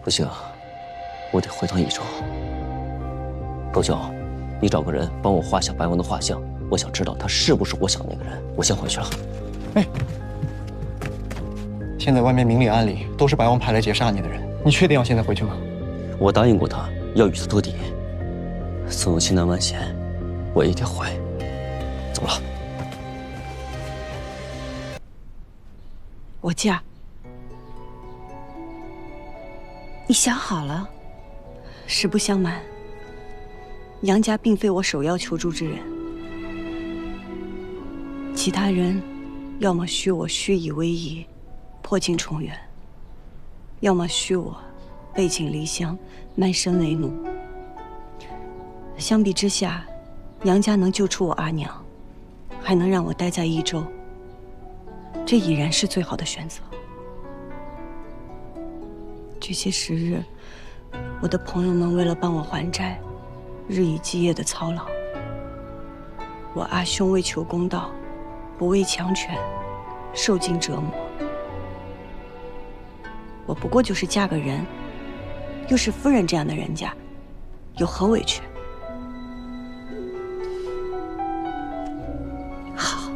不行，我得回到益州。窦兄，你找个人帮我画下白王的画像，我想知道他是不是我想的那个人。我先回去了。哎，现在外面明里暗里都是白王派来劫杀你的人，你确定要现在回去吗？我答应过他，要与他斗底。纵有千难万险，我一定会。走了。我嫁。你想好了？实不相瞒，杨家并非我首要求助之人。其他人，要么许我虚以为夷，破镜重圆；要么许我背井离乡，卖身为奴。相比之下，杨家能救出我阿娘，还能让我待在益州，这已然是最好的选择。这些时日，我的朋友们为了帮我还债，日以继夜的操劳。我阿兄为求公道，不畏强权，受尽折磨。我不过就是嫁个人，又是夫人这样的人家，有何委屈？好，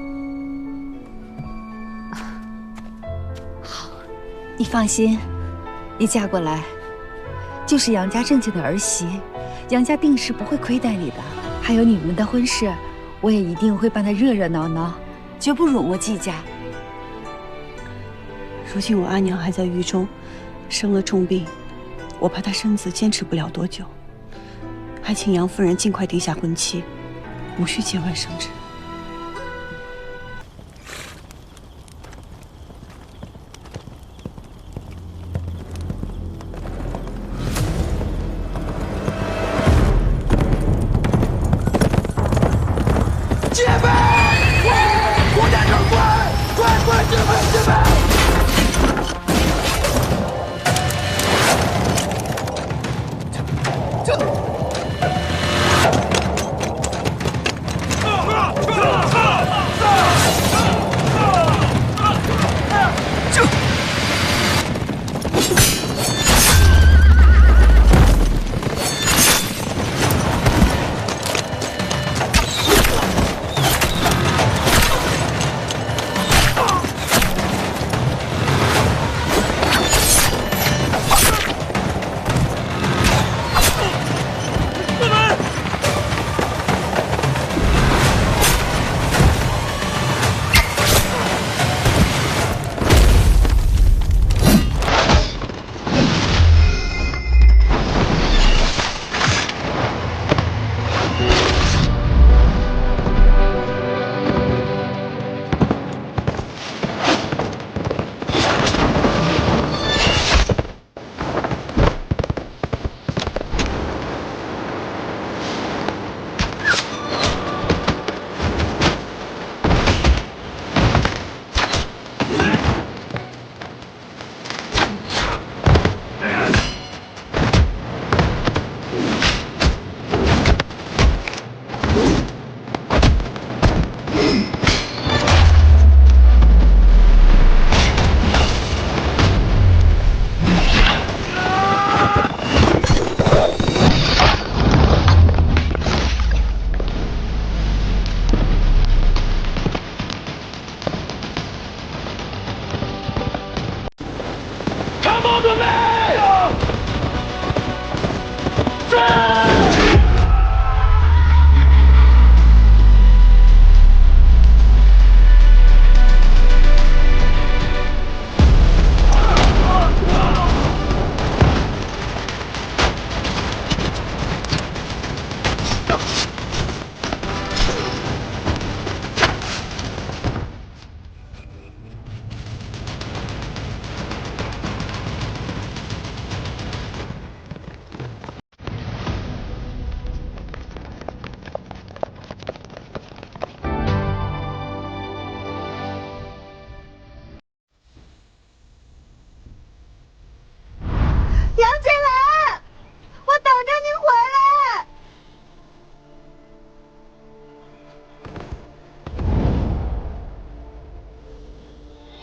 你放心。你嫁过来，就是杨家正经的儿媳，杨家定是不会亏待你的。还有你们的婚事，我也一定会办得热热闹闹，绝不辱没季家。如今我阿娘还在狱中，生了重病，我怕她身子坚持不了多久，还请杨夫人尽快定下婚期，无需节外生枝。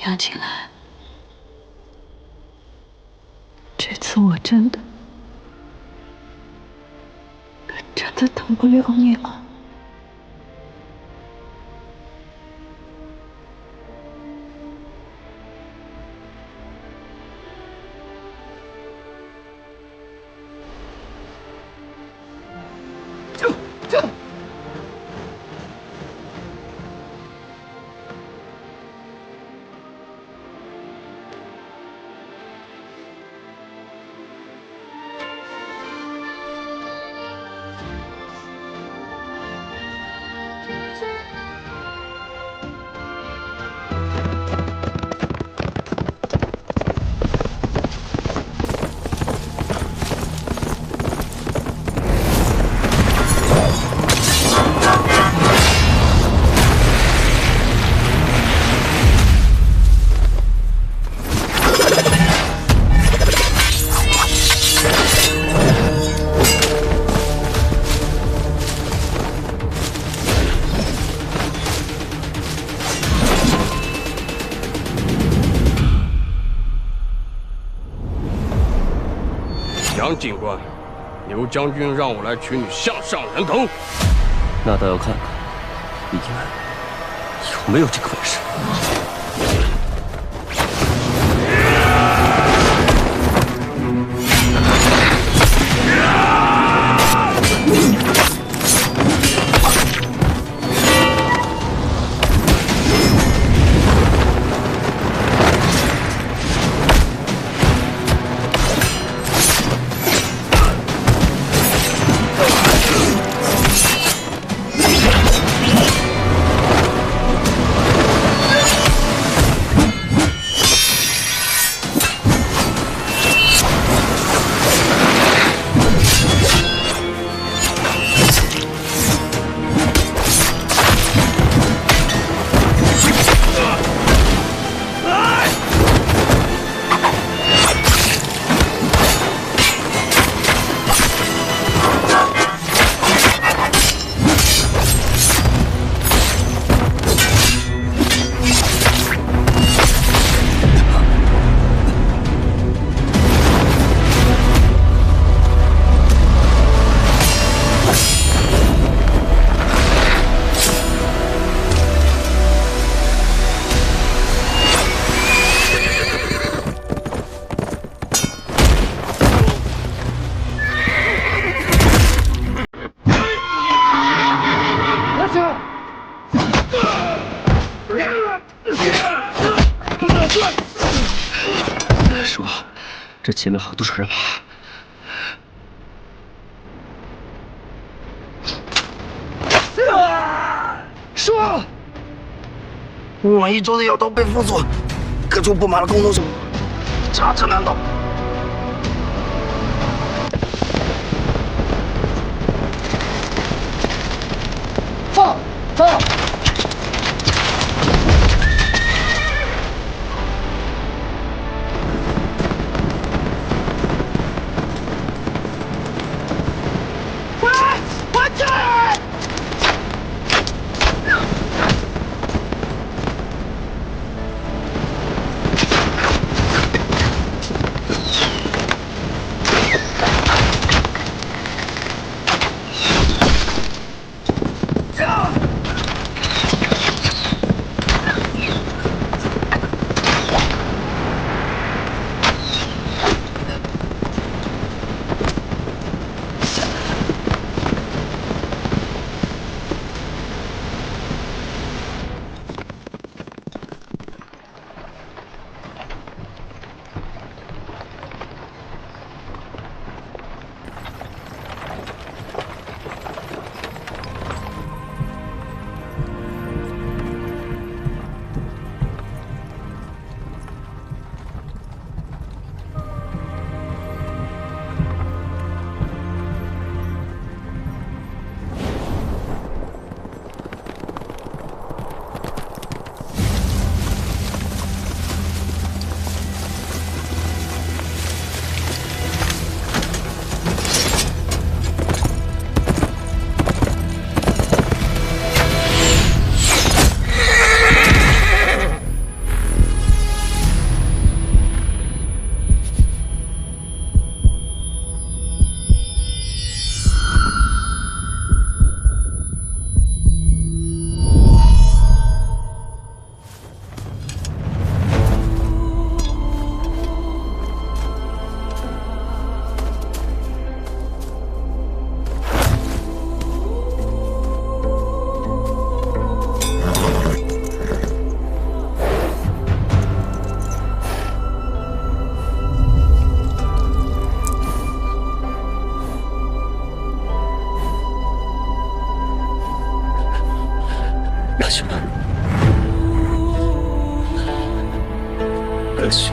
杨景兰，这次次我真的等不了你了。杨警官，刘将军让我来取你项上人头。那倒要看看李安有没有这个本事。叔，这前面好多少人马。叔，万一周的要道被封锁，可就布满了工农手，这难道？放！可惜。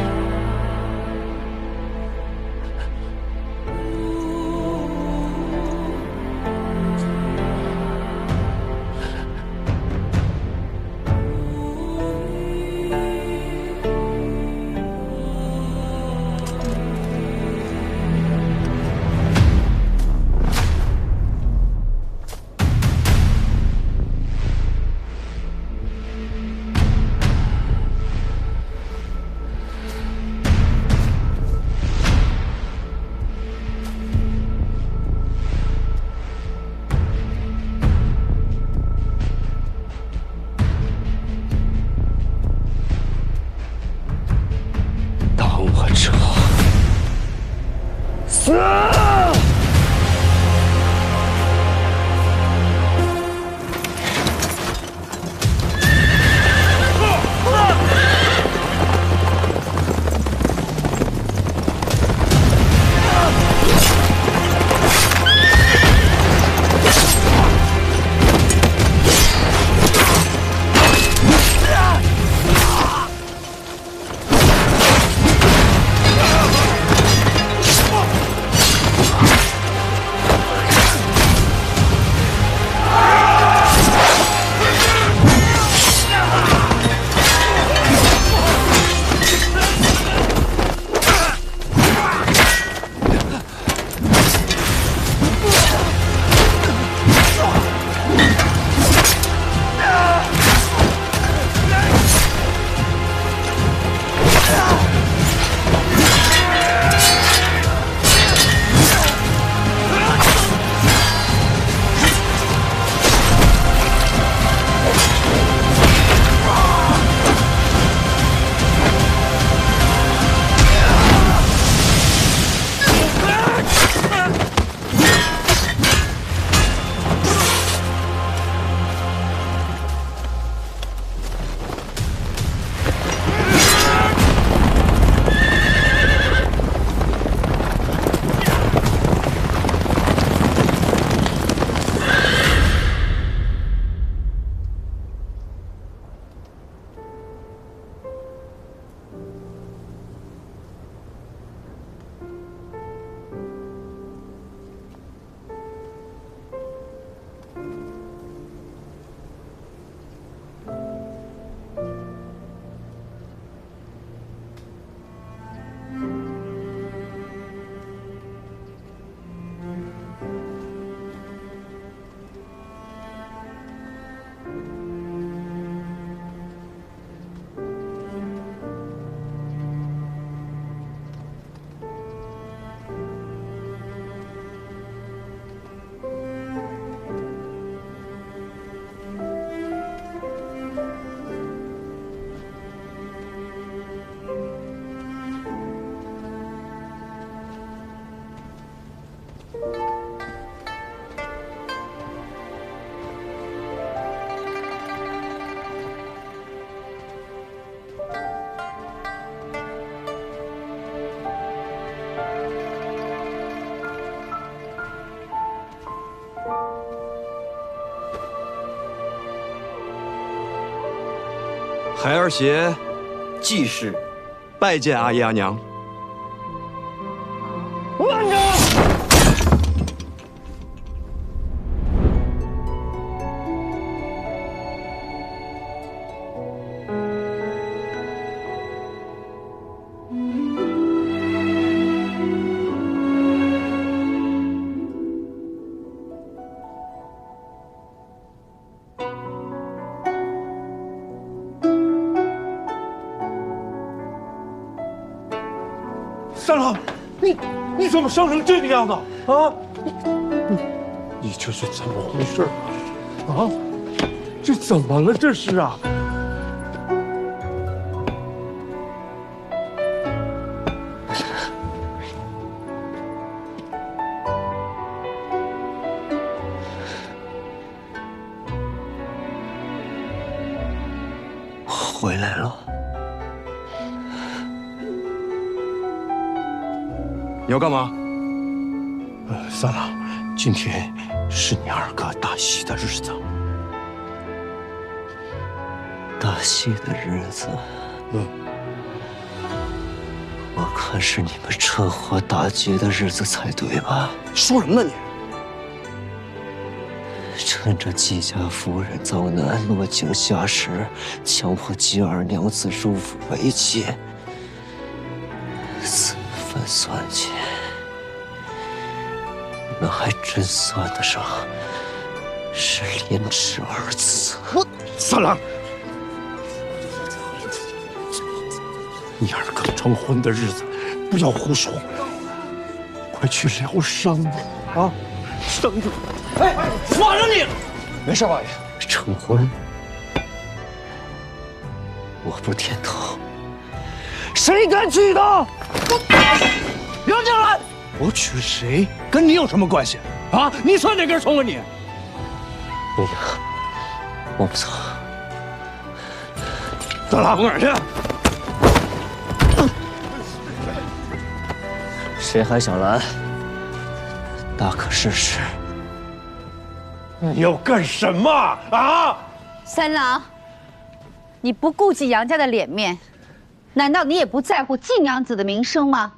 孩儿携季氏拜见阿姨阿娘。慢着！三郎，你怎么伤成这个样子啊？你这是怎么回事啊？这怎么了？这是啊？回来了。你要干嘛？三郎，今天是你二哥大喜的日子。大喜的日子。我看是你们车祸大捷的日子才对吧？说什么呢你？趁着季家夫人遭难落井下石，强迫季二娘子入府为妾，此番算计，你们还真算得上是廉耻二字。我三郎，你二哥成婚的日子不要胡说，快去疗伤吧！啊，生着。哎，放着你！没事，王爷。成婚，我不点头，谁敢娶她？杨静兰，我娶谁跟你有什么关系？啊，你算哪根葱啊你？不行，我不走。咱俩往哪儿去？谁还想拦？大可试试。你要干什么啊？三郎，你不顾及杨家的脸面，难道你也不在乎季娘子的名声吗？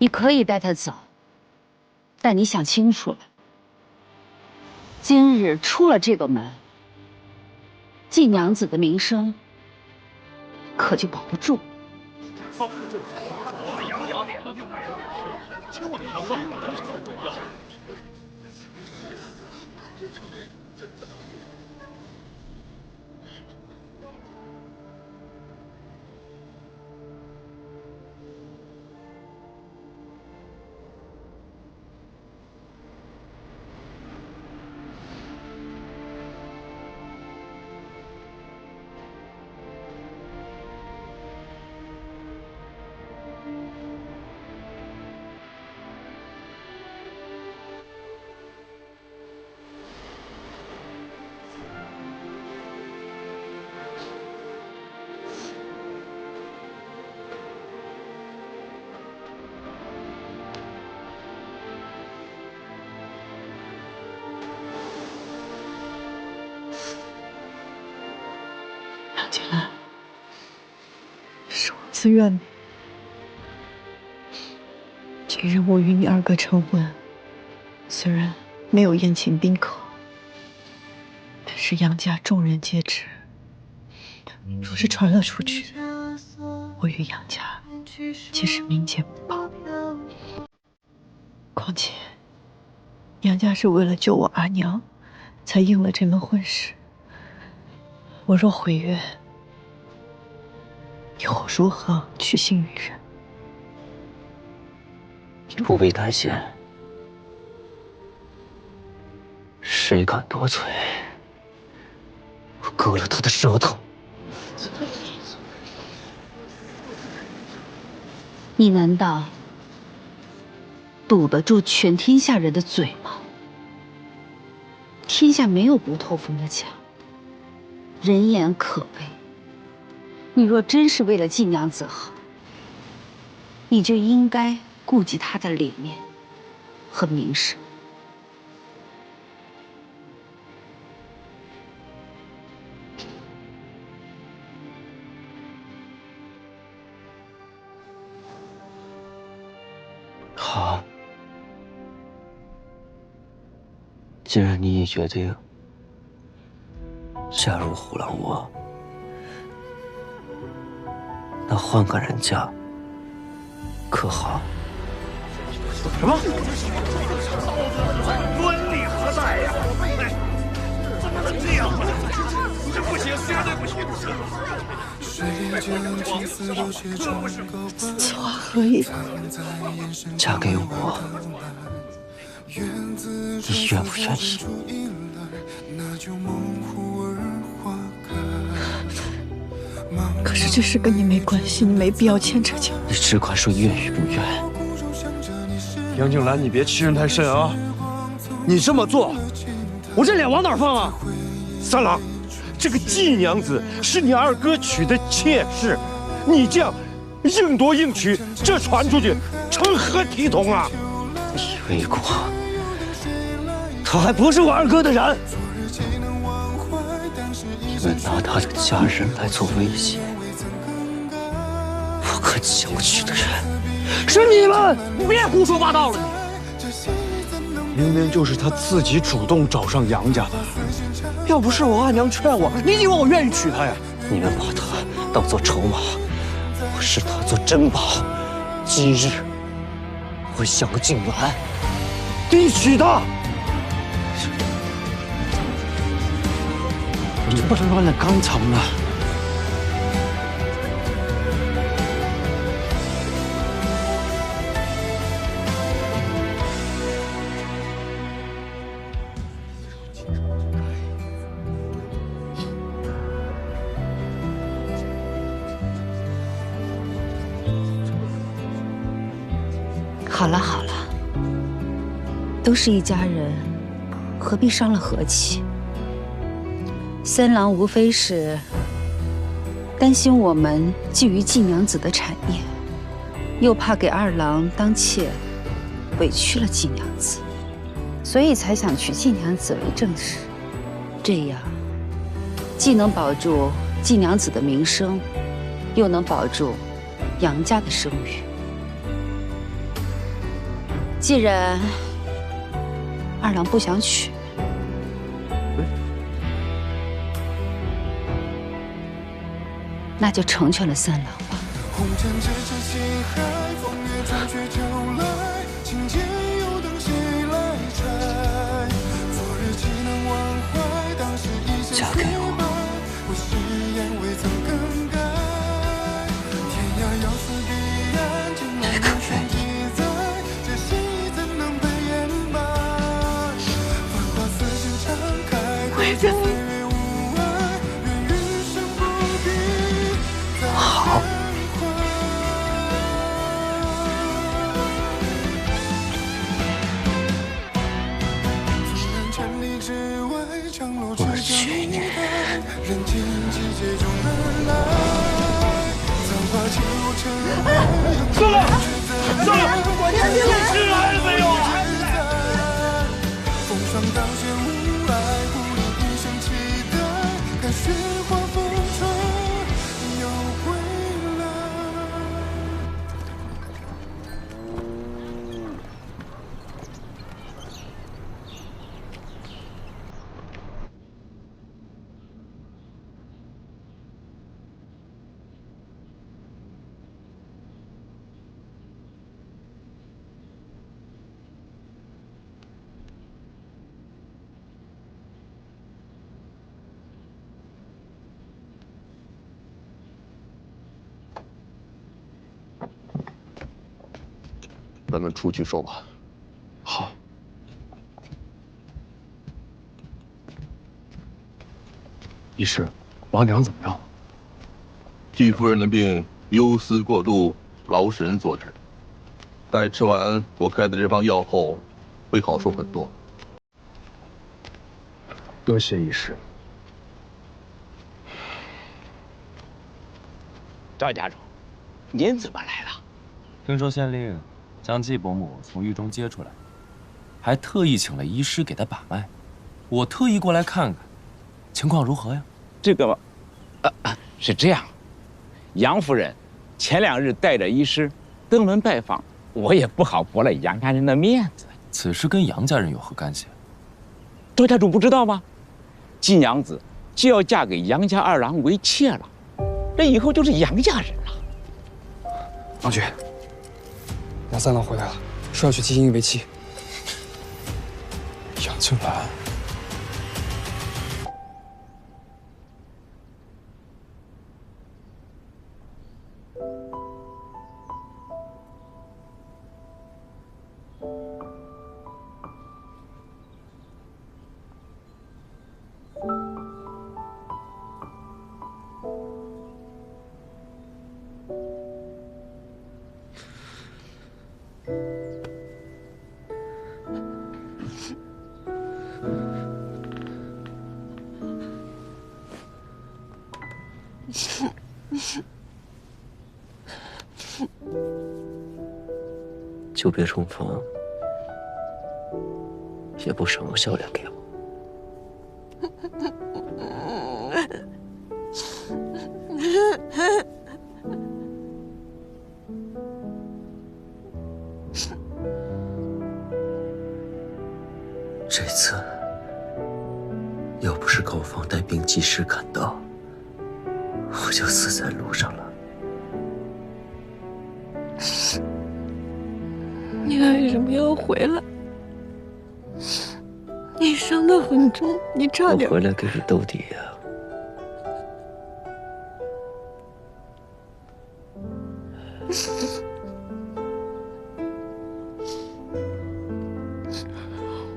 你可以带他走，但你想清楚了，今日出了这个门，季娘子的名声可就保不住。杨静兰，是我自愿的。今日我与你二哥成婚，虽然没有宴请宾客，但是杨家众人皆知。若是传了出去，我与杨家皆是民间不保。况且，杨家是为了救我阿娘，才应了这门婚事。我若毁约，以后如何取信于人？你不必担心，谁敢多嘴，我割了他的舌头。你难道堵得住全天下人的嘴吗？天下没有不透风的墙，人言可畏。你若真是为了季娘子好，你就应该顾及她的脸面和名声。好，既然你已决定加入虎狼窝，那换个人嫁可好？什么？端理何在呀？哎，怎么能这样呢？这不行，绝对不行！此话何意？嫁给我，你愿不愿意？可是这事跟你没关系，你没必要牵扯进来。你只管说愿与不愿。杨静兰，你别欺人太甚啊！你这么做，我这脸往哪儿放啊？三郎，这个季娘子是你二哥娶的妾室，你这样硬夺硬娶，这传出去成何体统啊？魏国，他还不是我二哥的人。你们拿他的家人来做威胁，我可想娶的人是你们！你别胡说八道了你！明明就是他自己主动找上杨家的，要不是我阿娘劝我，你以为我愿意娶她呀？你们把他当做筹码，我视他做珍宝。今日我想进来，必娶她！你不能乱了纲常啊！好了好了，都是一家人，何必伤了和气？三郎无非是担心我们觊觎季娘子的产业，又怕给二郎当妾委屈了季娘子，所以才想娶季娘子为正室，这样既能保住季娘子的名声，又能保住杨家的声誉。既然二郎不想娶，那就成全了三郎吧。红尘咫尺西海，风月中却秋来，情劫又等谁来拆？昨日岂能忘怀，当时一生嫁给我，我誓言未曾更改。天涯遥思彼岸，情难永悬记载，这戏怎能被掩埋？繁华似锦常开，我愿意。好。我娶你。算了，算了，你是来了没有啊？风霜当雪无爱，不留一生期待，看雪花风吹又回来。咱们出去说吧。好。医师，王娘怎么样了？季夫人的病忧思过度，劳神所致。待吃完我开的这方药后，会好受很多。多谢医师。赵家主，您怎么来了？听说县令将季伯母从狱中接出来，还特意请了医师给她把脉。我特意过来看看，情况如何呀？这个，是这样，杨夫人前2日带着医师登门拜访，我也不好驳了杨家人的面子。此事跟杨家人有何干系？周家主不知道吗？季娘子就要嫁给杨家2郎为妾了，这以后就是杨家人了。郎君，杨三郎回来了，说要娶季英为妻。杨静兰。就别重逢，也不赏个笑脸给我。这次要不是高方带兵及时赶到，我就死在路上了。你为什么要回来？你伤得很重，你差点。我回来跟你斗底呀。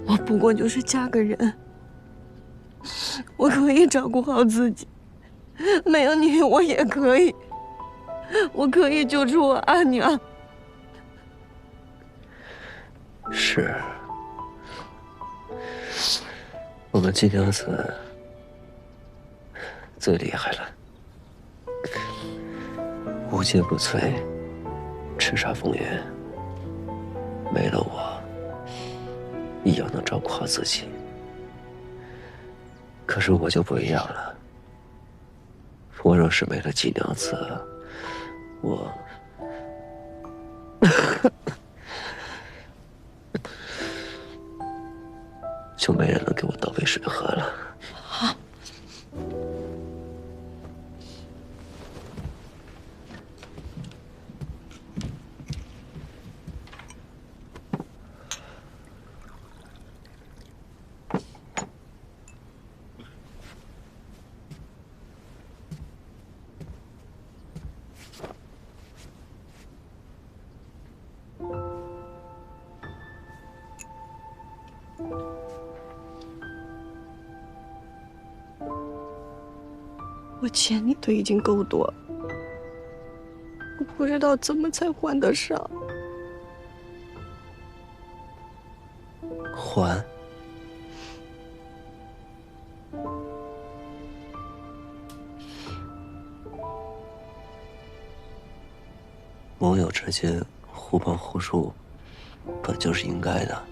我不过就是嫁个人，我可以照顾好自己，没有你我也可以，我可以救出我阿娘。是，我们金娘子最厉害了，无坚不摧，叱咤风云。没了我，一样能照顾好自己。可是我就不一样了，我若是没了金娘子，我就没人能给我倒杯水喝了。好。我欠你的已经够多了，我不知道怎么才还得上。还？盟友之间互帮互助，本就是应该的，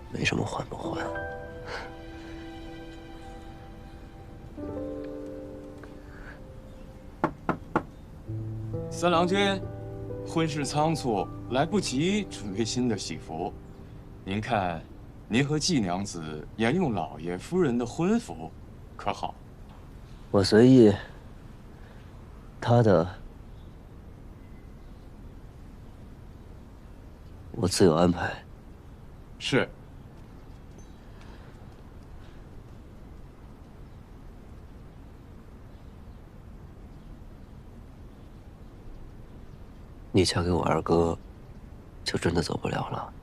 没什么还不还。三郎君，婚事仓促，来不及准备新的喜服。您看，您和季娘子沿用老爷夫人的婚服，可好？我随意，他的我自有安排。是。你嫁给我二哥，就真的走不了了。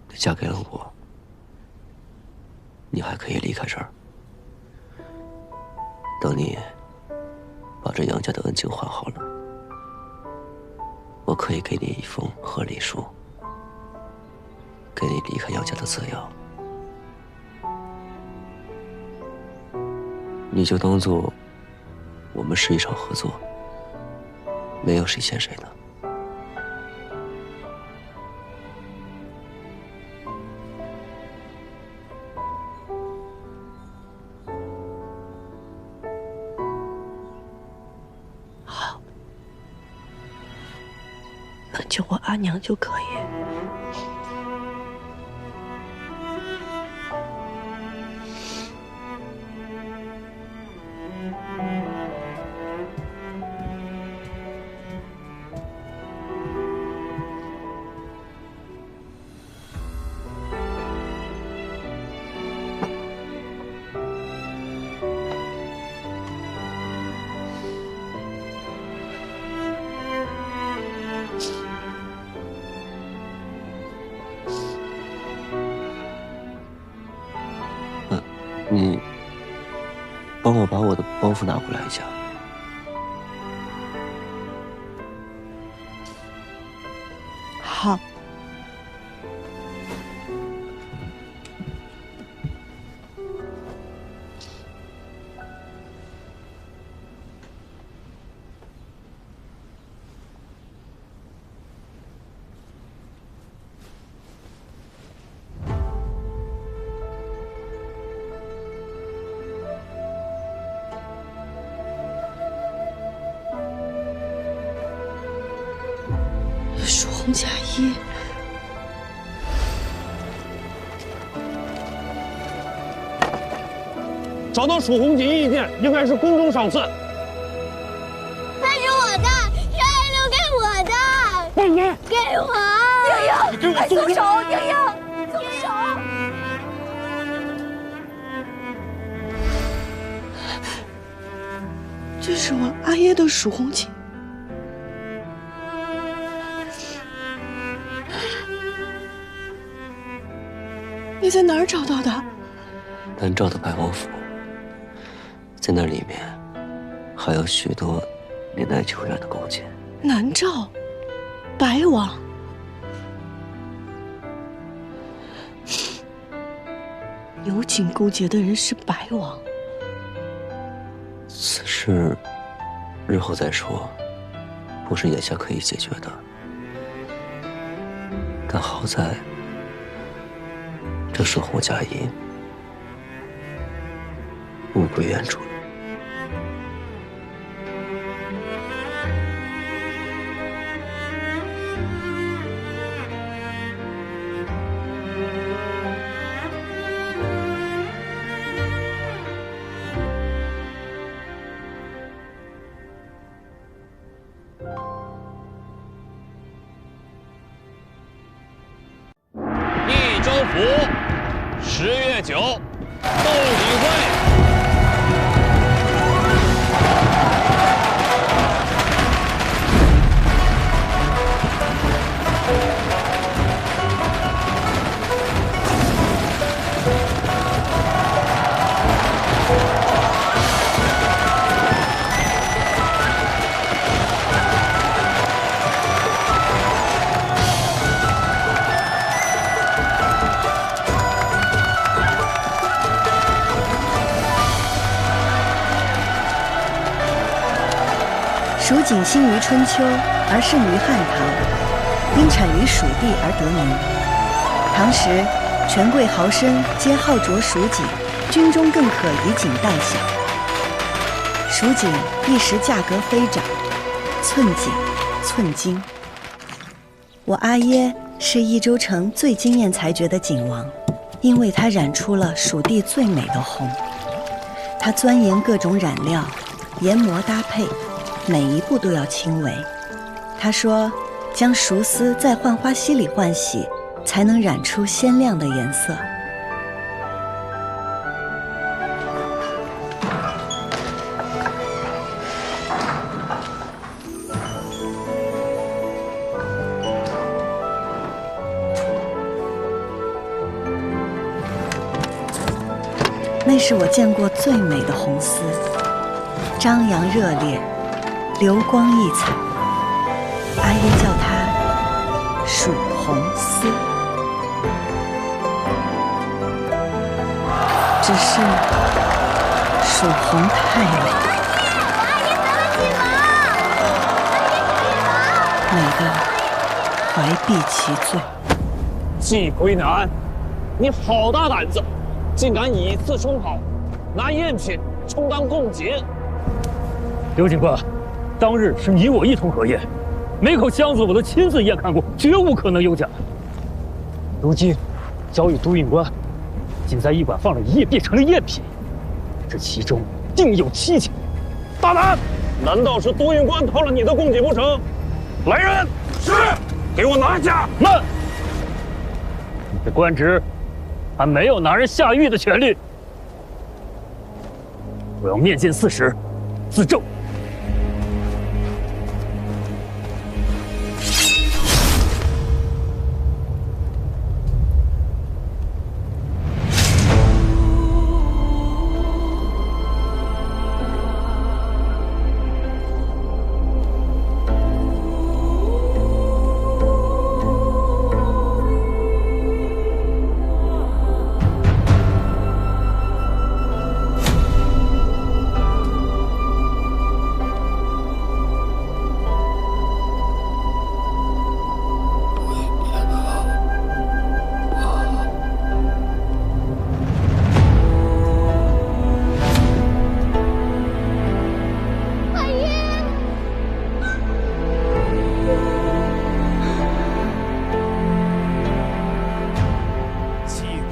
你嫁给了我，你还可以离开这儿。等你把这杨家的恩情还好了，我可以给你一封和离书，给你离开杨家的自由。你就当做我们是一场合作。没有谁欠谁的。好，那救我阿娘就可以。你帮我把我的包袱拿回来一下。好。洪佳一，找到蜀红锦衣一件，应该是宫中赏赐。那是我的，是爱留给我的。丁英，给我！你给我松手！丁英，松手！这是我阿耶的蜀红锦。你在哪儿找到的？南诏的百王府，在那里面还有许多年代久远的勾结。南诏，白王。有锦勾结的人是白王。此事日后再说，不是眼下可以解决的。但好在这蜀红佳音物归原主了。益州府10月9，斗鼎会。蜀锦兴于春秋，而盛于汉唐，因产于蜀地而得名。唐时，权贵豪绅皆好着蜀锦，军中更可以锦代饷。蜀锦一时价格飞涨，寸锦寸金。我阿耶是益州城最惊艳才绝的锦王，因为他染出了蜀地最美的红。他钻研各种染料，研磨搭配。每一步都要轻微。他说，将熟丝在浣花溪里换洗，才能染出鲜亮的颜色。那是我见过最美的红丝，张扬热烈，流光溢彩，阿耶叫它蜀红丝。只是蜀红太美，美得怀璧其罪。季魁南，你好大胆子，竟敢以次充好，拿赝品充当贡锦。刘警官，当日是你我一同合宴，每口箱子我都亲自验看过，绝无可能有假。如今交与都运官，仅在驿馆放了1夜，变成了赝品，这其中定有蹊跷。大胆！难道是都运官偷了你的贡锦不成？来人！是，给我拿下！慢！你的官职还没有拿人下狱的权利。我要面见4时，自证。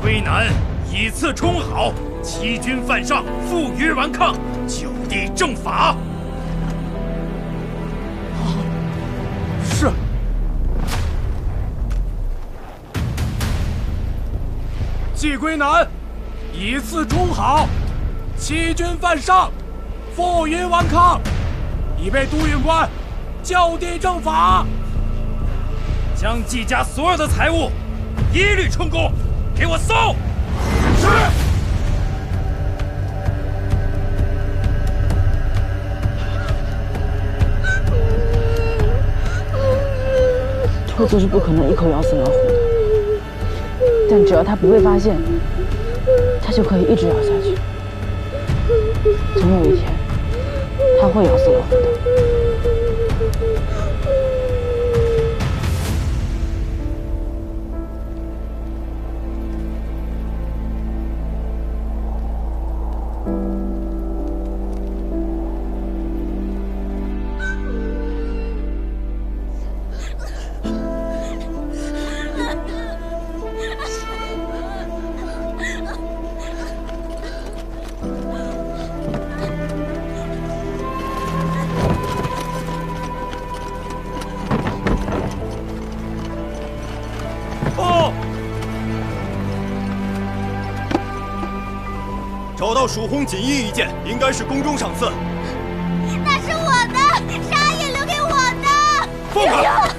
归南以次充好，欺君犯上，负隅顽抗，就地正法。是。季归南以次充好，欺君犯上，负隅顽抗，已被督运官就地正法。将季家所有的财物一律充公，给我搜！是。兔子是不可能一口咬死老虎的，但只要它不被发现，它就可以一直咬下去。总有一天，它会咬死老虎的。找到蜀红锦衣一件，应该是宫中赏赐。那是我的，沙也留给我的。放开！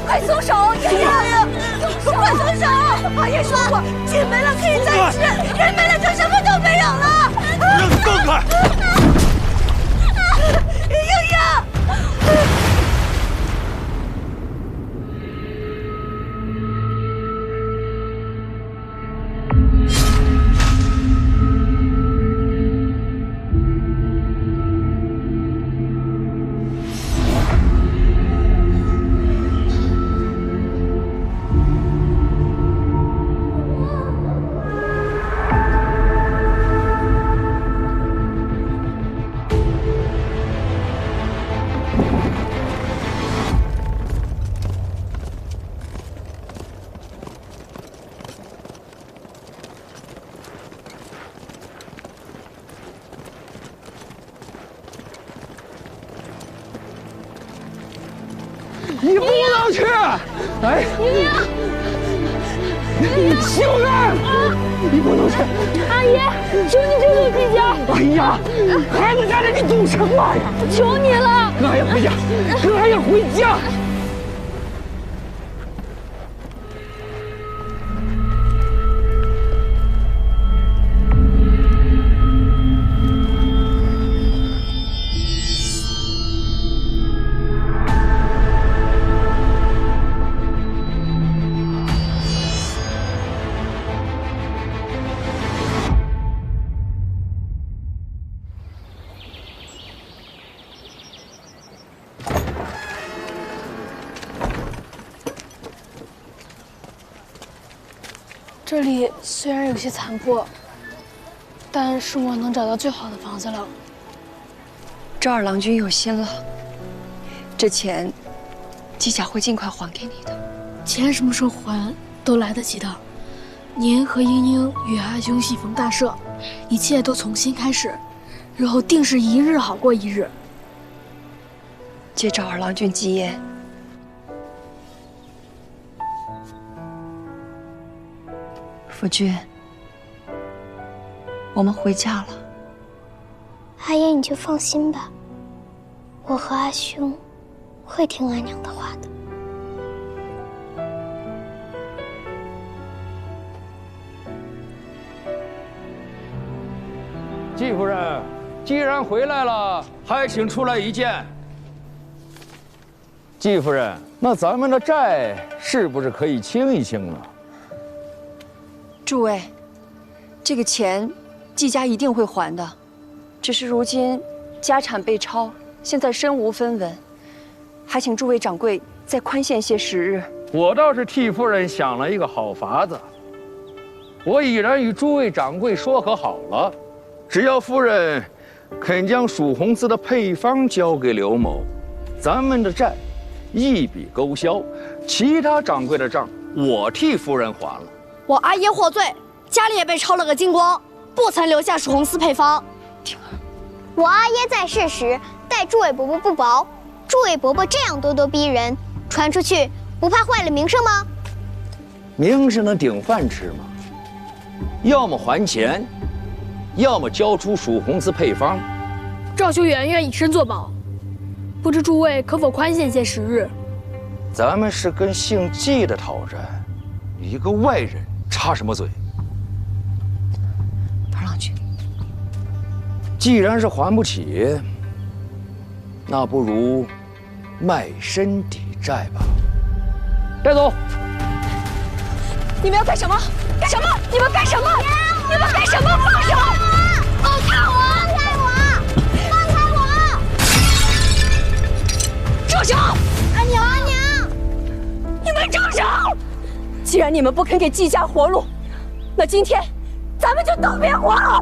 快松手！爷爷，快松手！阿爷说过，金没了可以再吃，人没了就什么都没有了。让你放开！英英。你不能去！哎，秀媛，你不能去！阿姨，求你救救季家！哎呀，孩子在这，你懂什么呀？求你了！俺也回家，俺也回家。这里虽然有些残破，但是我能找到最好的房子了。赵二郎君有心了，这钱季家会尽快还给你的。钱什么时候还都来得及的。您和英英与阿兄喜逢大赦，一切都从新开始，日后定是一日好过一日。借赵二郎君吉言。夫君，我们回家了。阿爷，你就放心吧，我和阿兄会听阿娘的话的。季夫人，既然回来了，还请出来一见。季夫人，那咱们的债是不是可以清一清了？诸位，这个钱季家一定会还的，只是如今家产被抄，现在身无分文，还请诸位掌柜再宽限些时日。我倒是替夫人想了一个好法子，我已然与诸位掌柜说和好了，只要夫人肯将蜀红丝的配方交给刘某，咱们的债一笔勾销，其他掌柜的账我替夫人还了。我阿爷获罪，家里也被抄了个精光，不曾留下蜀红丝配方。我阿爷在世时待诸位伯伯不薄，诸位伯伯这样咄咄逼人，传出去不怕坏了名声吗？名声能顶饭吃吗？要么还钱，要么交出蜀红丝配方。赵修远愿以身作保，不知诸位可否宽限些时日？咱们是跟姓纪的讨债，一个外人插什么嘴？潘郎君，既然是还不起，那不如卖身抵债吧。带走！你们要干什么？干什么？你们干什么？你们干什么？放手！放开我！放开我！住手！阿娘，阿娘，你们住手！既然你们不肯给季家活路，那今天咱们就都别活了，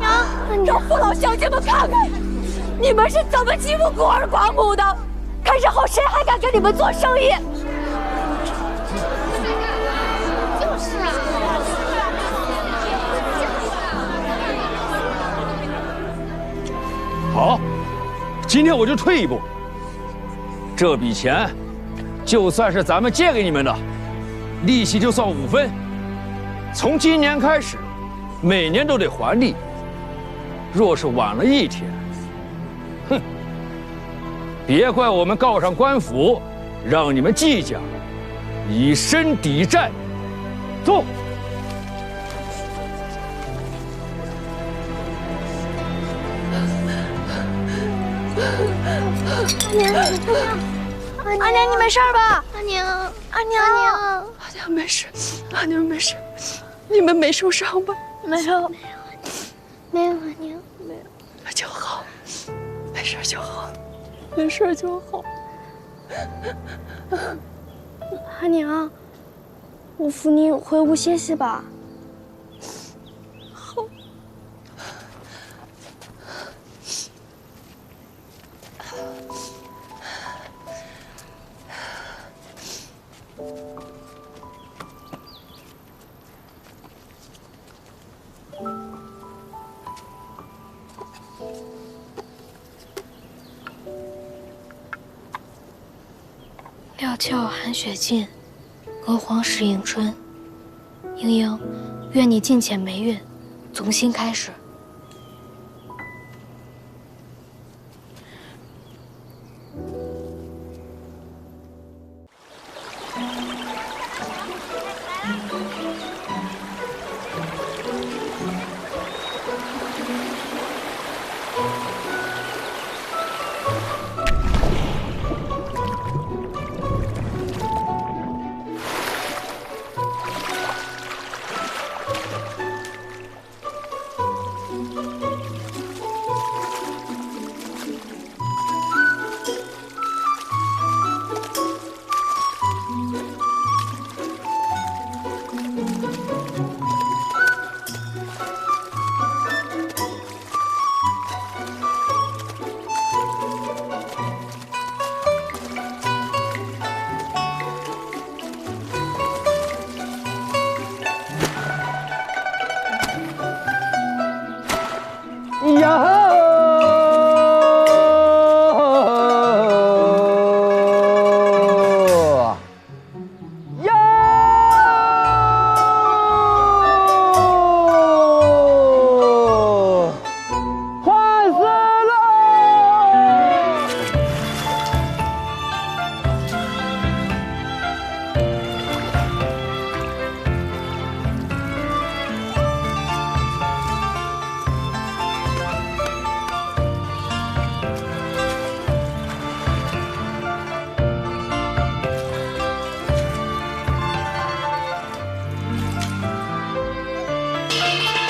让父老乡亲们看看你们是怎么欺负孤儿寡母的，看日后谁还敢跟你们做生意。就是啊。好，今天我就退一步。这笔钱，就算是咱们借给你们的，利息就算5分。从今年开始，每年都得还利。若是晚了1天，哼，别怪我们告上官府，让你们季家以身抵债。走。阿娘，你没事吧？阿娘，阿娘，阿娘没事，阿娘没事，你们没受伤吧？没有，没有，阿娘，没有，那就好，没事就好，没事就好。阿娘，我扶您回屋歇息吧。好。料峭寒雪尽，娥皇时迎春。莺莺，愿你尽遣霉运，从新开始。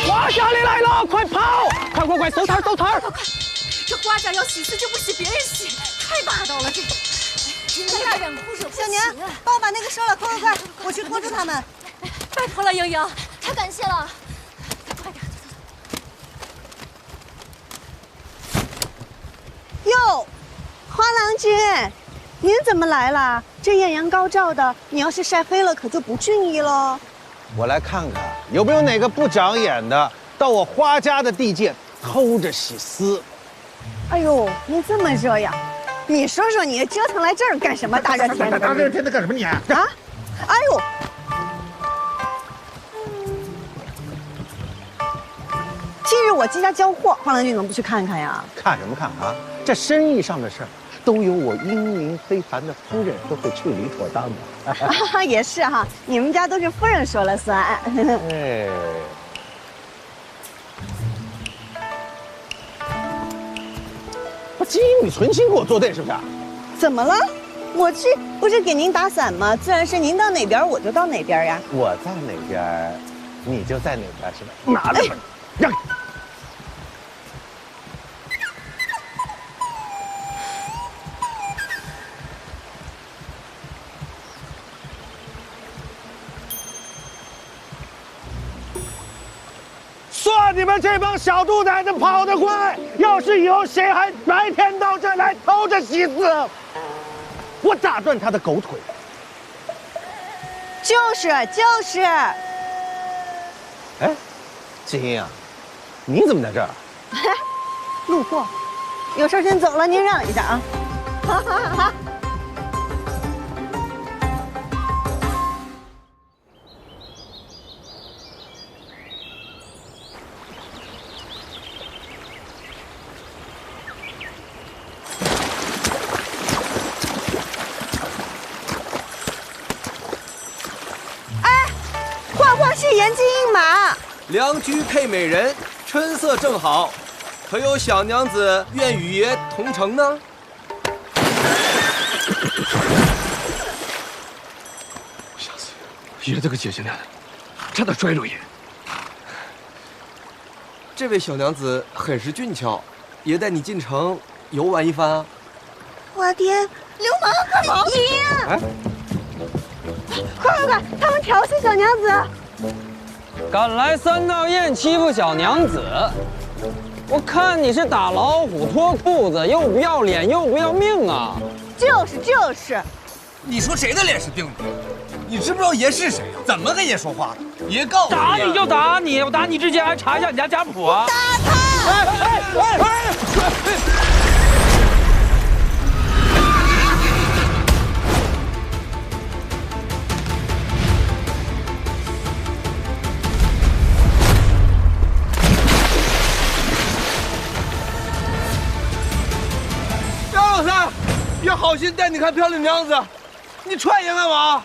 花家里来了，快跑！快快快，搜摊搜摊！这花家要洗就不洗别人洗，太霸道了！这个，你们俩忍哭手不行。小娘，帮我把那个收了，快快快，我去拖住他们。拜托了，莺莺，太感谢了。快点，哟，花郎君，您怎么来了？这艳阳高照的，你要是晒黑了，可就不俊逸喽。我来看看有没有哪个不长眼的到我花家的地界偷着洗丝。哎呦，您这么热呀？你说说你折腾来这儿干什么？大热天的！大热天的干什么你？啊！哎呦！今日我季家交货，花郎君怎么不去看看呀？看什么看啊？这生意上的事儿，都由我英明非凡的夫人都会处理妥当的。也是哈，你们家都是夫人说了算。哎。金玉存心给我作对是不是？怎么了？我去不是给您打伞吗？自然是您到哪边我就到哪边呀。我在哪边，你就在哪边是吧？拿着吧，让开。算你们这帮小兔崽子跑得快！要是以后谁还白天到这儿来偷着洗丝，我打断他的狗腿！就是。哎，金英啊，你怎么在这儿？路过，有事先走了，您让一下啊。好。是颜金印马，良驹配美人，春色正好，可有小娘子愿与爷同乘呢？小子，爷这个姐姐娘，差点摔着爷。这位小娘子很是俊俏，爷带你进城游玩一番啊。我爹，流氓快跑！爷，哎，快，他们调戏小娘子。敢来三道堰欺负小娘子，我看你是打老虎脱裤子，又不要脸又不要命啊！就是，你说谁的脸是钉子？你知不知道爷是谁呀？怎么跟爷说话的？爷告诉你，打你就打你，我打你之前还查一下你家家谱啊！打他！爷好心带你看漂亮娘子，你踹爷干嘛？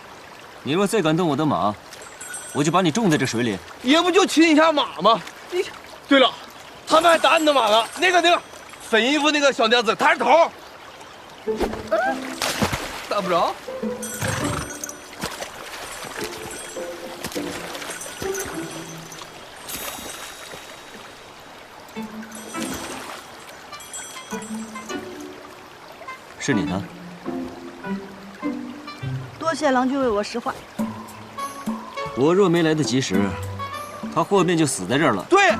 你若再敢动我的马，我就把你种在这水里。爷不就亲一下马吗？你，对了，他们还打你的马了。那个粉衣服那个小娘子，她是头。打不着。是你呢？多谢郎君为我实话。我若没来得及时，他祸便就死在这儿了。对，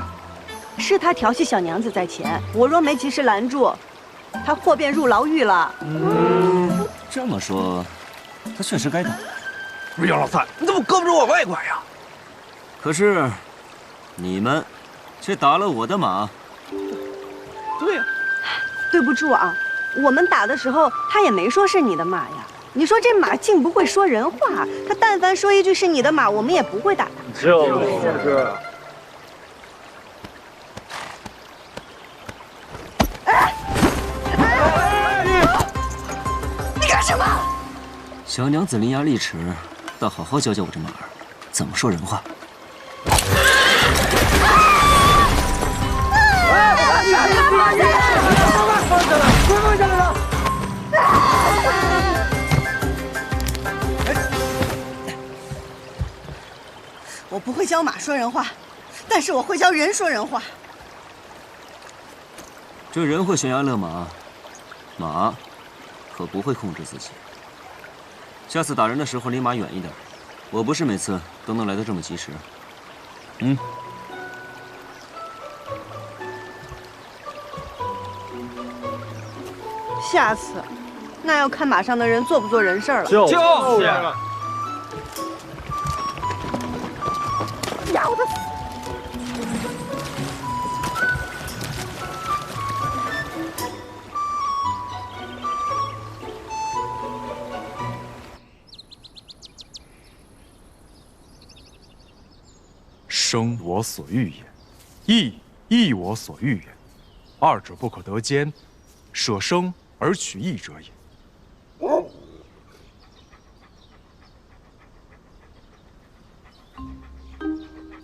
是他调戏小娘子在前，我若没及时拦住，他祸便入牢狱了。这么说，他确实该打。不是杨老三，你怎么胳膊肘往外拐呀？可是，你们却打了我的马。对呀，对不住啊。我们打的时候，他也没说是你的马呀。你说这马竟不会说人话，他但凡说一句是你的马，我们也不会打他。就是。你干什么？小娘子伶牙俐齿，倒好好教教我这马儿怎么说人话。放下来了！我不会教马说人话，但是我会教人说人话。这人会悬崖勒马，马可不会控制自己。下次打人的时候离马远一点，我不是每次都能来得这么及时。下次，那要看马上的人做不做人事了。就是。生我所欲也，义亦我所欲也，二者不可得兼，舍生而取义者也。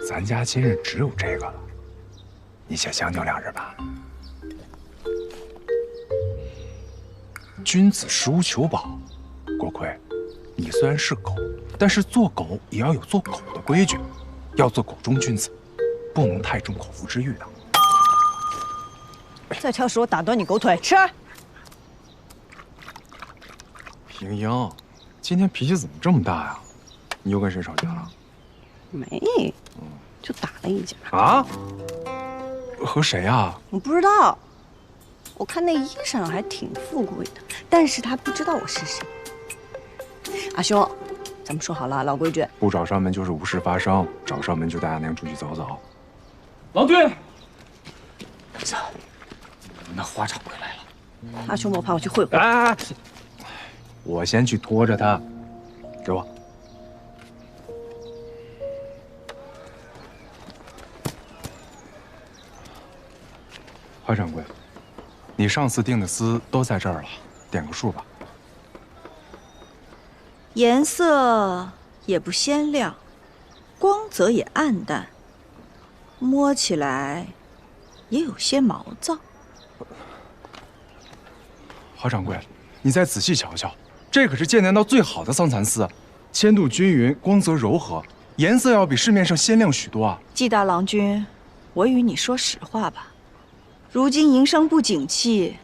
咱家今日只有这个了，你且将就2日吧。君子食无求饱，郭奎，你虽然是狗，但是做狗也要有做狗的规矩，要做狗中君子，不能太重口腹之欲的。再挑食，我打断你狗腿！吃。莹莹，今天脾气怎么这么大呀？你又跟谁吵架了？没，就打了一架。啊？和谁啊？我不知道。我看那衣裳还挺富贵的，但是他不知道我是谁。阿兄，咱们说好了，老规矩，不找上门就是无事发生，找上门就带阿娘出去走走。郎君，儿子，那花掌柜来了。阿兄，我怕我去会会。哎，我先去拖着他，给我。花掌柜，你上次订的丝都在这儿了，点个数吧。颜色也不鲜亮，光泽也暗淡，摸起来也有些毛躁。花掌柜，你再仔细瞧瞧，这可是剑南道最好的桑蚕丝，铅度均匀，光泽柔和，颜色要比市面上鲜亮许多啊。季大郎君，我与你说实话吧，如今营生不景气，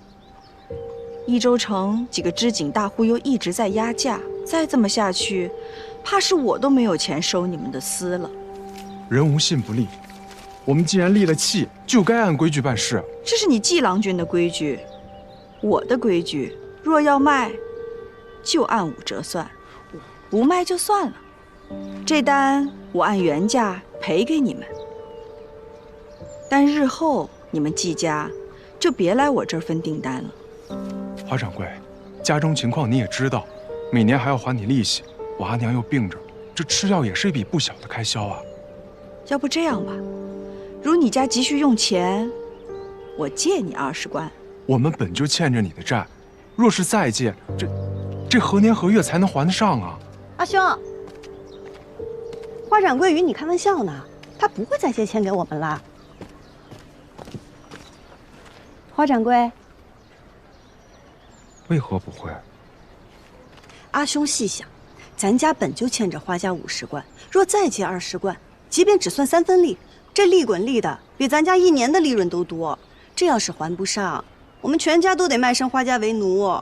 益州城几个织锦大户又一直在压价，再这么下去，怕是我都没有钱收你们的丝了。人无信不立，我们既然立了契，就该按规矩办事。这是你季郎君的规矩，我的规矩，若要卖，就按5折算，不卖就算了。这单我按原价赔给你们，但日后你们季家就别来我这儿分订单了。花掌柜，家中情况你也知道，每年还要还你利息，我阿娘又病着，这吃药也是一笔不小的开销啊。要不这样吧，如你家急需用钱，我借你20贯。我们本就欠着你的债，若是再借，这何年何月才能还得上啊？阿兄，花掌柜与你开玩笑呢，他不会再借钱给我们了。花掌柜，为何不会？阿兄细想，咱家本就欠着花家50贯，若再借20贯，即便只算3分利，这利滚利的比咱家1年的利润都多。这要是还不上，我们全家都得卖身花家为奴。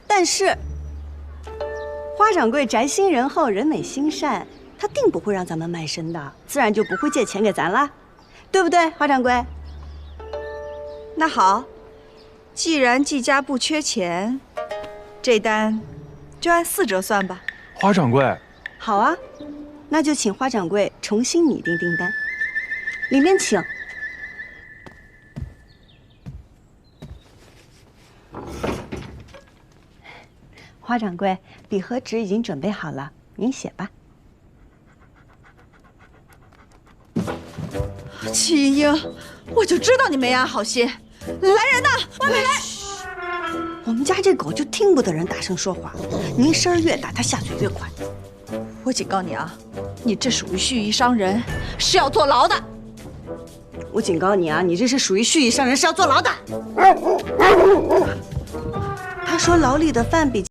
但是花掌柜宅心仁厚，人美心善，他定不会让咱们卖身的，自然就不会借钱给咱了，对不对，花掌柜？那好，既然季家不缺钱，这单就按4折算吧。花掌柜，好啊，那就请花掌柜重新拟定订单，里面请。花掌柜，笔和纸已经准备好了，您写吧。齐英，我就知道你没安好心。来人呐，外面来！我们家这狗就听不得人大声说话，您声儿越大，它下嘴越快。我警告你啊，你这属于蓄意伤人，是要坐牢的。我警告你啊，你这是属于蓄意伤人，是要坐牢的。他说牢里的饭比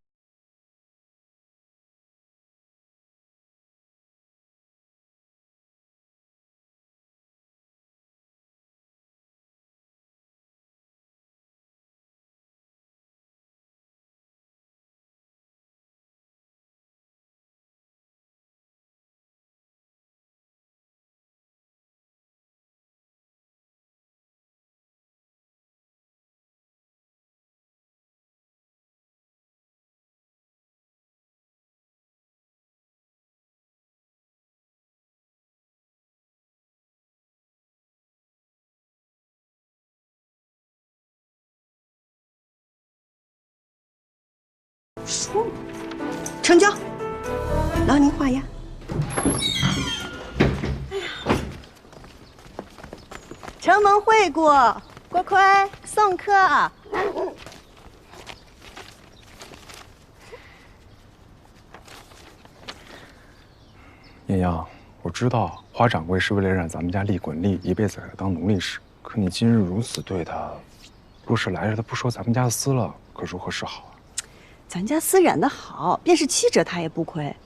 说嘛，成交，劳您画押。哎呀，承蒙惠顾，锅盔送客。阴阳，我知道华掌柜是为了让咱们家利滚利，一辈子给他当奴隶使。可你今日如此对他，若是来日他不收咱们家的私了，可如何是好啊？咱家私染的好，便是七折他也不亏。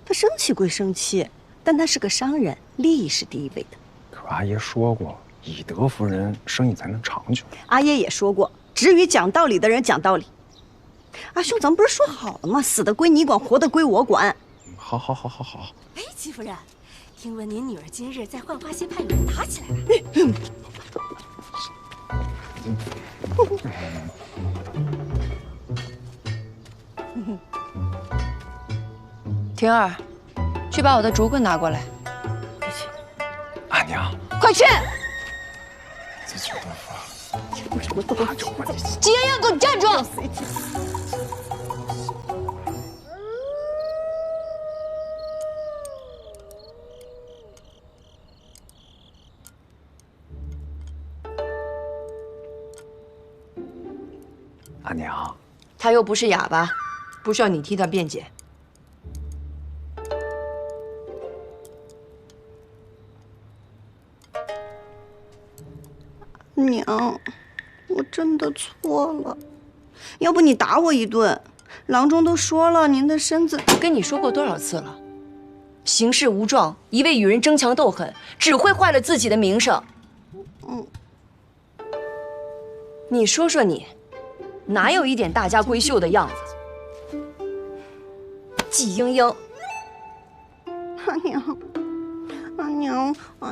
他生气归生气，但他是个商人，利益是第一位的。可阿爷说过，以德服人，生意才能长久。阿爷也说过，只与讲道理的人讲道理。阿兄，咱们不是说好了吗？死的归你管，活的归我管。好。哎，戚夫人，听闻您女儿今日在浣花溪畔与人打起来了。婷儿，去把我的竹棍拿过来。阿娘，快去！这臭豆腐！吉阳阳，给我站住！阿娘，他又不是哑巴，不需要你替他辩解。娘，我真的错了，要不你打我一顿？郎中都说了，您的身子……跟你说过多少次了？行事无状，一味与人争强斗狠，只会坏了自己的名声。你说说你，哪有一点大家闺秀的样子？季莺莺，阿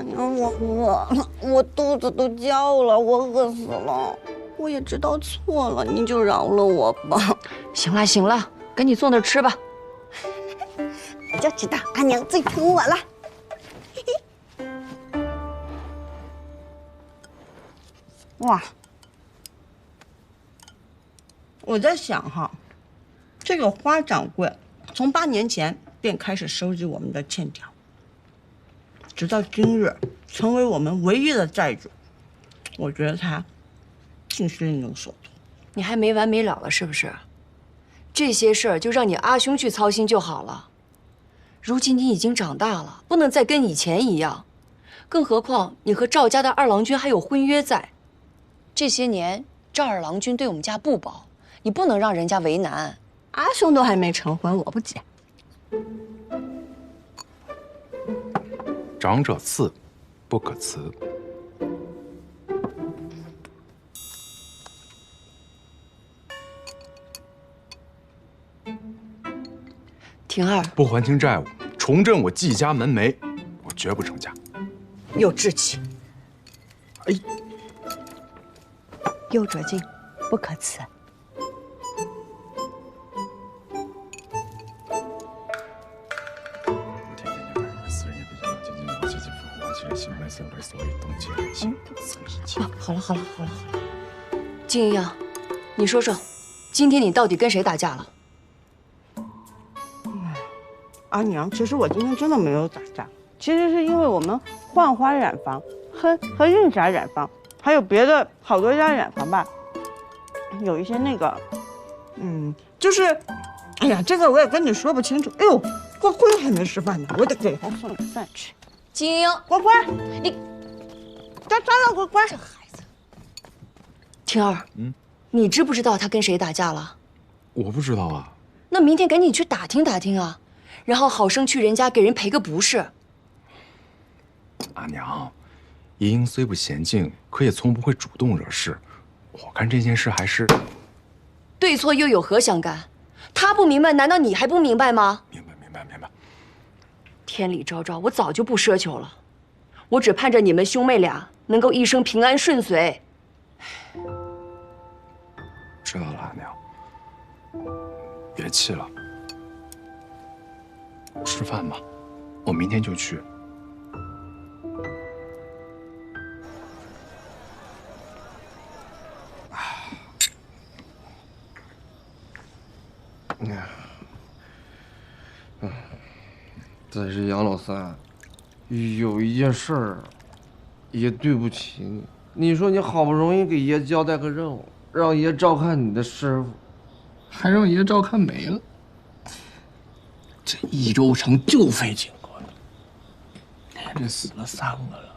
娘，我饿了，我肚子都叫了，我饿死了。我也知道错了，你就饶了我吧。行了，赶紧坐那儿吃吧。我就知道阿娘最疼我了。哇！我在想哈，这个花掌柜从8年前便开始收集我们的欠条，直到今日成为我们唯一的债主。我觉得他竟是另有所图。你还没完没了了是不是？这些事儿就让你阿兄去操心就好了。如今你已经长大了，不能再跟以前一样。更何况你和赵家的二郎君还有婚约在。这些年赵二郎君对我们家不薄，你不能让人家为难。阿兄都还没成婚，我不急。长者赐，不可辞。婷儿，不还清债务，重振我季家门楣，我绝不成家。有志气，哎，有拙劲，不可辞。好了，金莹莹，你说说，今天你到底跟谁打架了？阿娘，其实我今天真的没有打架，其实是因为我们浣花染坊和韵霞染坊，还有别的好多家染坊吧，有一些那个，就是，哎呀，这个我也跟你说不清楚。哎呦，锅盔还没吃饭呢，我得给他送点饭吃。金莹，锅盔，你，站了，锅盔。这孩子，婷儿，你知不知道他跟谁打架了？我不知道啊。那明天赶紧去打听打听啊。然后好生去人家给人赔个不是。阿娘，莹莹虽不娴静，可也从不会主动惹事。我看这件事还是对错又有何相干？他不明白，难道你还不明白吗？明白。天理昭昭，我早就不奢求了，我只盼着你们兄妹俩能够一生平安顺遂。知道了，阿娘，别气了。吃饭吧，我明天就去。但是杨老三，有一件事儿，也对不起你。你说你好不容易给爷交代个任务，让爷照看你的师傅，还让爷照看没了。这益州城就废警官，这死了3个了。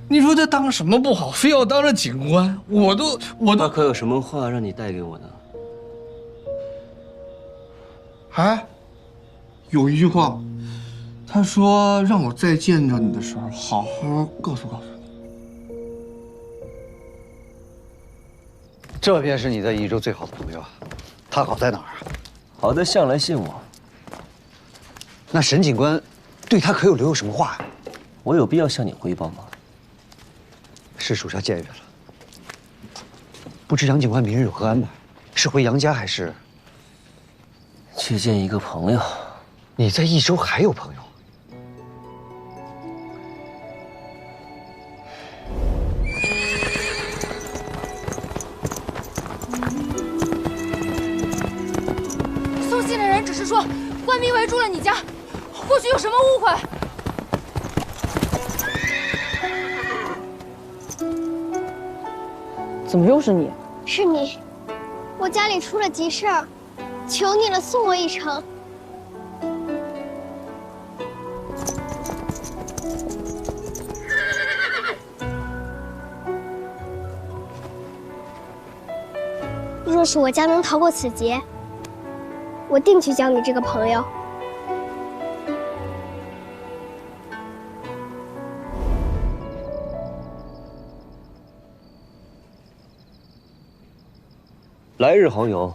你说这当什么不好，非要当着警官？我都他可有什么话让你带给我呢？哎，有一句话，他说让我再见着你的时候，好好告诉你。这便是你在益州最好的朋友啊，他好在哪儿啊？好在向来信我。那沈警官对他可有留有什么话呀？我有必要向你汇报吗？是属下僭越了。不知杨警官明日有何安排？是回杨家还是去见一个朋友？你在益州还有朋友？送信的人只是说官兵围住了你家，或许有什么误会。怎么又是你？是你，我家里出了急事儿，求你了，送我一程。若是我家能逃过此劫，我定去交你这个朋友。来日好友。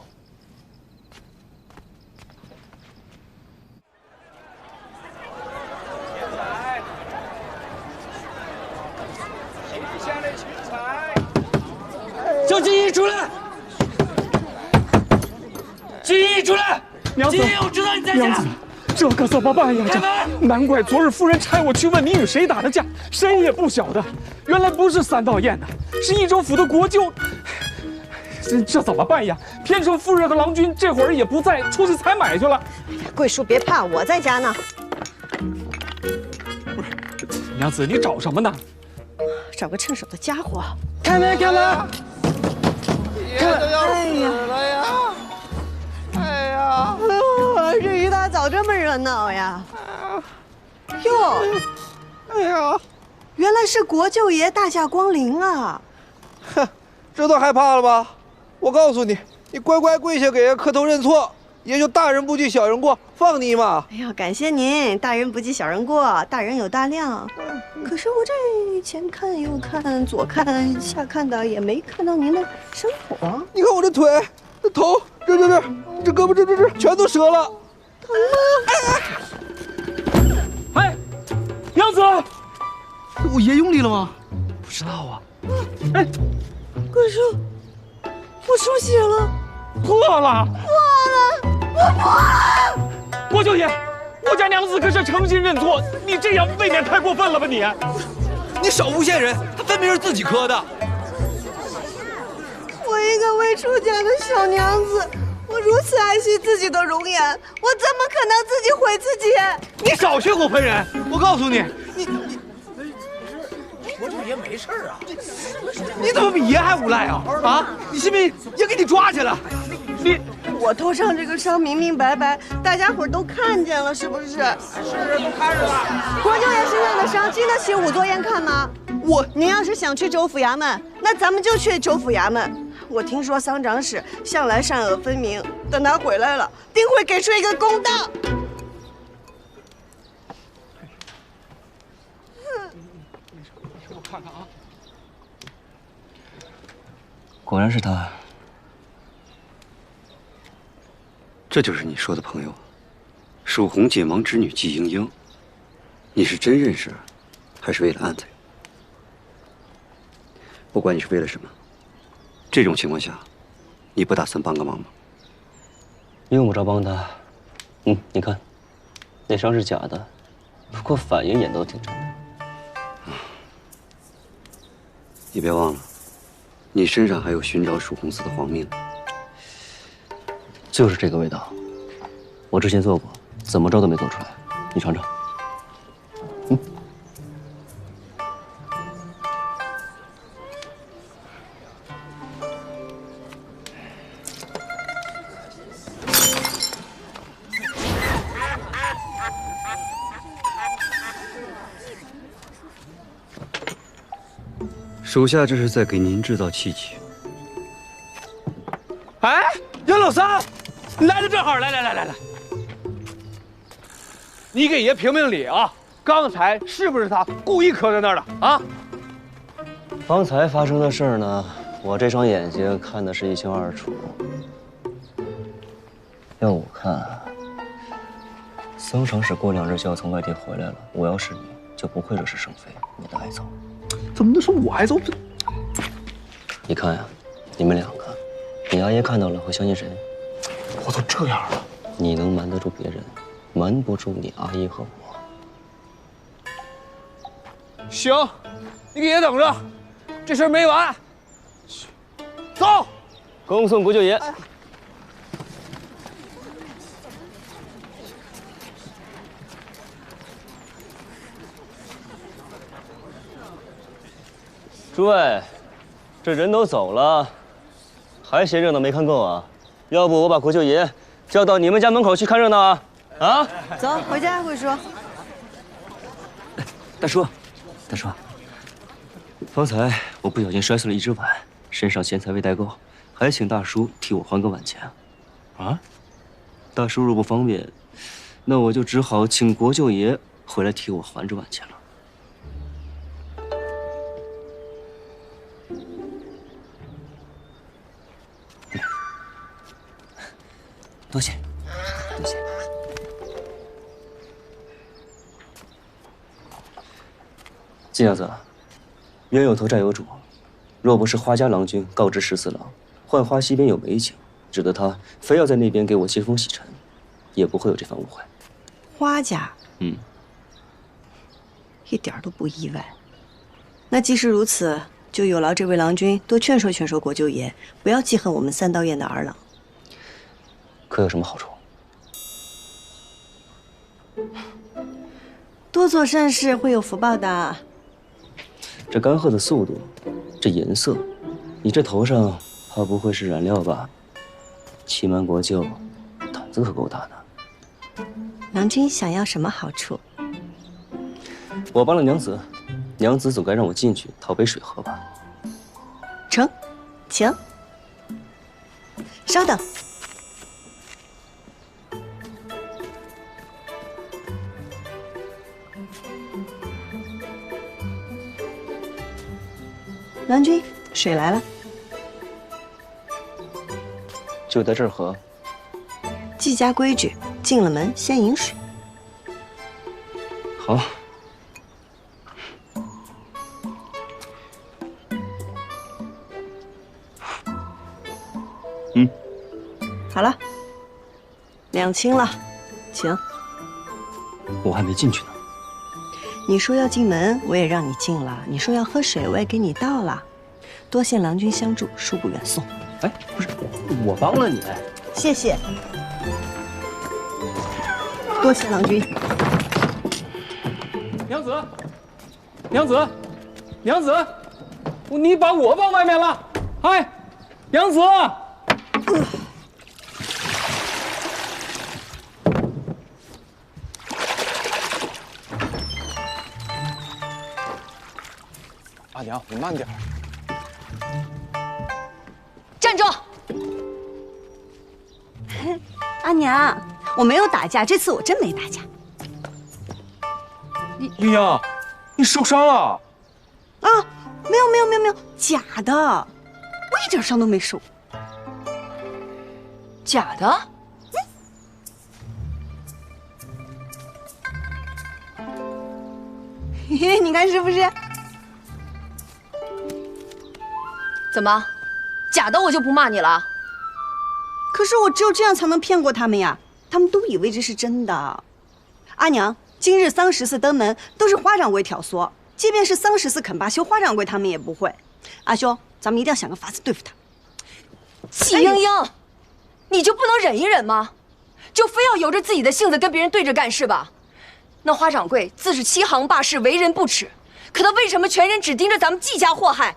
叫金义出来！金义出来！娘子，金义，我知道你在家。娘子，这可怎么办呀？难怪昨日夫人差我去问你与谁打的架，谁也不晓得。原来不是3道堰的，是益州府的国舅。这怎么办呀？偏生夫人和郎君这会儿也不在，出去采买去了。桂叔别怕，我在家呢。不是，娘子，你找什么呢？找个趁手的家伙。开门，开门！爷都要死了呀！哎呀，这一大早这么热闹呀！哟，哎呀，原来是国舅爷大驾光临啊！哼，这都害怕了吧？我告诉你，你乖乖跪下给爷磕头认错，爷就大人不计小人过，放你一马。哎呀，感谢您，大人不计小人过，大人有大量。可是我这前看右看，左看下看的，也没看到您的伤口啊。你看我这腿、这头、这胳膊、这全都折了，疼吗？哎，娘子，我爷用力了吗？不知道啊。哎，桂叔，我出血了，破了，我破了！国舅爷，我家娘子可是诚心认错，你这样未免太过分了吧你？你少诬陷人，他分明是自己磕的。我一个未出嫁的小娘子，我如此爱惜自己的容颜，我怎么可能自己毁自己？你少血口喷人！我告诉你，国舅爷没事啊，你怎么比爷还无赖啊？啊！你信不信爷给你抓起来？我头上这个伤明明白白，大家伙都看见了，是不是？是，都看着了。国舅爷身上的伤经得起仵作宴看吗？您要是想去州府衙门，那咱们就去州府衙门。我听说桑长史向来善恶分明，等他回来了，定会给出一个公道。我看看啊，果然是他。这就是你说的朋友，蜀红解盲之女季莺莺。你是真认识，还是为了安排？不管你是为了什么，这种情况下，你不打算帮个忙吗？用不着帮他。你看，那伤是假的，不过反应也都挺真的。你别忘了，你身上还有寻找蜀红寺的黄命。就是这个味道，我之前做过，怎么着都没做出来。你尝尝。属下这是在给您制造契机。哎，杨老三，你来的正好，来，你给爷评评理啊！刚才是不是他故意磕在那儿的啊？方才发生的事儿呢，我这双眼睛看的是一清二楚。要我看，僧长是过2日就要从外地回来了。我要是你，就不会惹是生非，免得挨揍。怎么能说我挨揍？你看呀，你们2个，你阿爷看到了会相信谁？我都这样了，你能瞒得住别人，瞒不住你阿姨和我。行，你给爷等着，这事儿没完。走，恭送国舅爷。诸位，这人都走了，还嫌热闹没看够啊？要不我把国舅爷叫到你们家门口去看热闹啊？啊！走，回家，慧叔。大叔，方才我不小心摔碎了一只碗，身上钱财未带够，还请大叔替我还个碗钱。啊？大叔若不方便，那我就只好请国舅爷回来替我还这碗钱了。多谢，多谢。金娘子，冤有头债有主，若不是花家郎君告知14郎，浣花溪边有美景，指得他非要在那边给我接风洗尘，也不会有这番误会。花家，一点都不意外。那既是如此，就有劳这位郎君多劝说劝说国舅爷，不要记恨我们3道院的儿郎。可有什么好处？多做善事会有福报的。这干涸的速度，这颜色，你这头上怕不会是染料吧？欺瞒国舅，胆子可够大的。郎君想要什么好处？我帮了娘子，娘子总该让我进去讨杯水喝吧？成，请。稍等。郎君，水来了。就在这儿喝。季家规矩，进了门先饮水。好。好了，2清了，请。我还没进去呢。你说要进门，我也让你进了；你说要喝水，我也给你倒了。多谢郎君相助，恕不远送。哎，不是，我帮了你。谢谢。多谢郎君。娘子，娘子，你把我放外面了！哎，娘子。阿娘，你慢点。站住！阿娘，我没有打架，这次我真没打架。英英，你受伤了？啊，没有，假的，我一点伤都没受。假的？你看是不是？怎么，假的我就不骂你了？可是我只有这样才能骗过他们呀，他们都以为这是真的。阿娘，今日桑14登门都是花掌柜挑唆，即便是桑14肯罢休，花掌柜他们也不会。阿兄，咱们一定要想个法子对付他。季英英，你就不能忍一忍吗？就非要由着自己的性子跟别人对着干是吧？那花掌柜自是欺行霸市，为人不耻，可他为什么全人只盯着咱们季家祸害？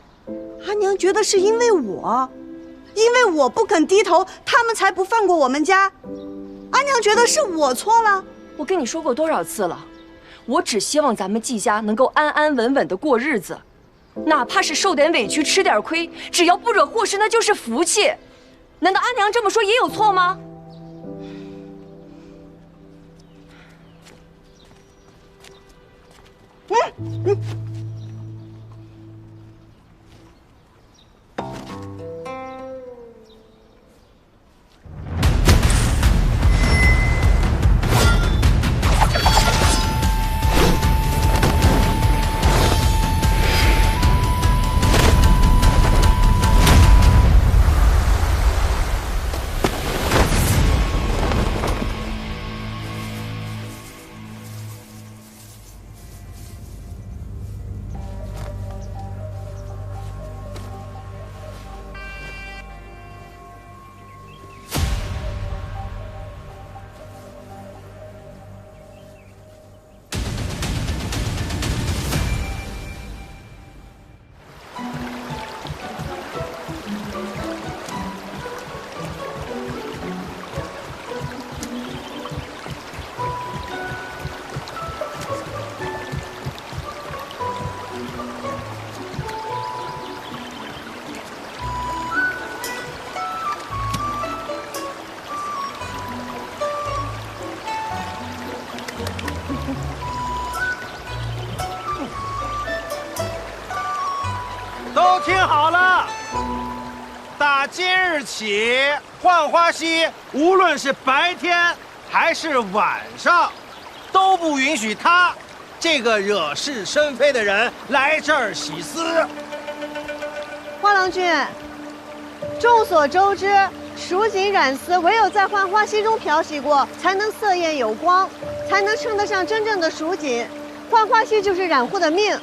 阿娘觉得是因为我不肯低头，他们才不放过我们家。阿娘觉得是我错了。我跟你说过多少次了，我只希望咱们季家能够安安稳稳的过日子，哪怕是受点委屈、吃点亏，只要不惹祸事，那就是福气。难道阿娘这么说也有错吗？都听好了，打今日起，浣花溪无论是白天还是晚上，都不允许他这个惹是生非的人来这儿洗丝。花郎君，众所周知，蜀锦染丝唯有在浣花溪中漂洗过，才能色艳有光，才能称得上真正的蜀锦。浣花溪就是染户的命。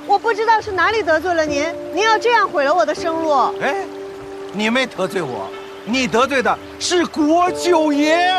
我不知道是哪里得罪了您，您要这样毁了我的生路。哎，你没得罪我，你得罪的是国舅爷。